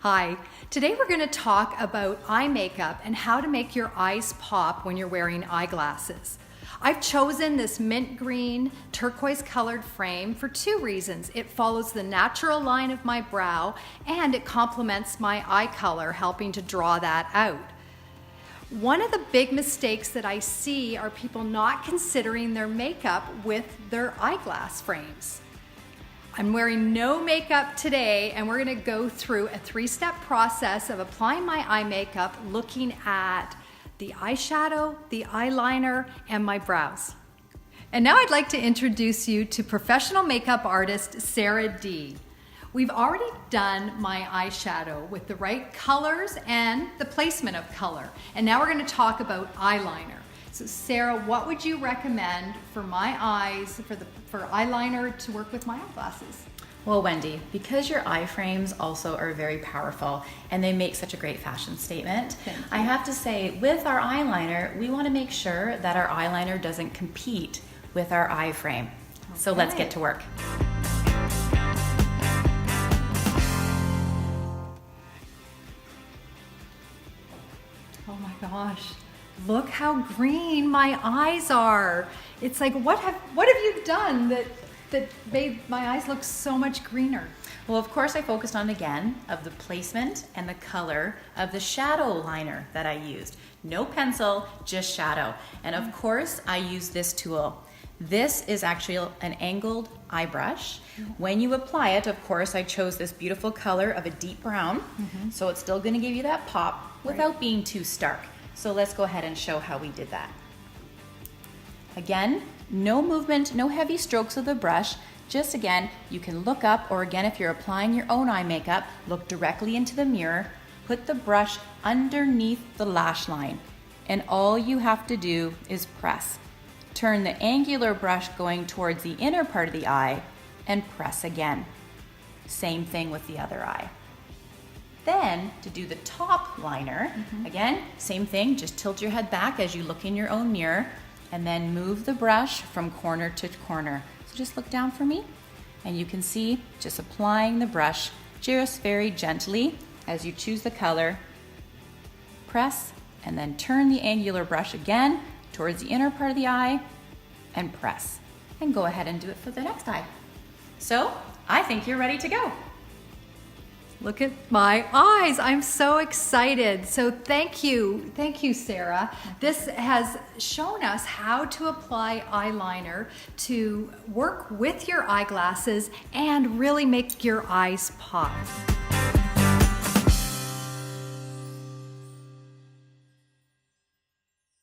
Hi, today we're going to talk about eye makeup and how to make your eyes pop when you're wearing eyeglasses. I've chosen this mint green turquoise colored frame for two reasons. It follows the natural line of my brow and it complements my eye color, helping to draw that out. One of the big mistakes that I see are people not considering their makeup with their eyeglass frames. I'm wearing no makeup today, and we're gonna go through a three-step process of applying my eye makeup, looking at the eyeshadow, the eyeliner, and my brows. And now I'd like to introduce you to professional makeup artist, Sarah D. We've already done my eyeshadow with the right colors and the placement of color. And now we're gonna talk about eyeliner. So Sarah, what would you recommend for my eyes, for eyeliner to work with my eyeglasses? Well, Wendy, because your eye frames also are very powerful and they make such a great fashion statement, I have to say with our eyeliner, we want to make sure that our eyeliner doesn't compete with our eye frame. Okay. So let's get to work. Oh my gosh. Look how green my eyes are. It's like, what have you done that made my eyes look so much greener? Well, of course, I focused on, again, of the placement and the color of the shadow liner that I used. No pencil, just shadow. And of course, I use this tool. This is actually an angled eye brush. When you apply it, of course, I chose this beautiful color of a deep brown. So it's still gonna give you that pop without being too stark. So let's go ahead and show how we did that. Again, no movement, no heavy strokes of the brush. Just again, you can look up, or again, if you're applying your own eye makeup, look directly into the mirror, put the brush underneath the lash line, and all you have to do is press. Turn the angular brush going towards the inner part of the eye and press again. Same thing with the other eye. Then, to do the top liner, again, same thing, just tilt your head back as you look in your own mirror, and then move the brush from corner to corner. So just look down for me, and you can see just applying the brush just very gently as you choose the color. Press, and then turn the angular brush again towards the inner part of the eye, and press. And go ahead and do it for the next eye. So, I think you're ready to go. Look at my eyes. I'm so excited. So thank you, Sarah. This has shown us how to apply eyeliner to work with your eyeglasses and really make your eyes pop.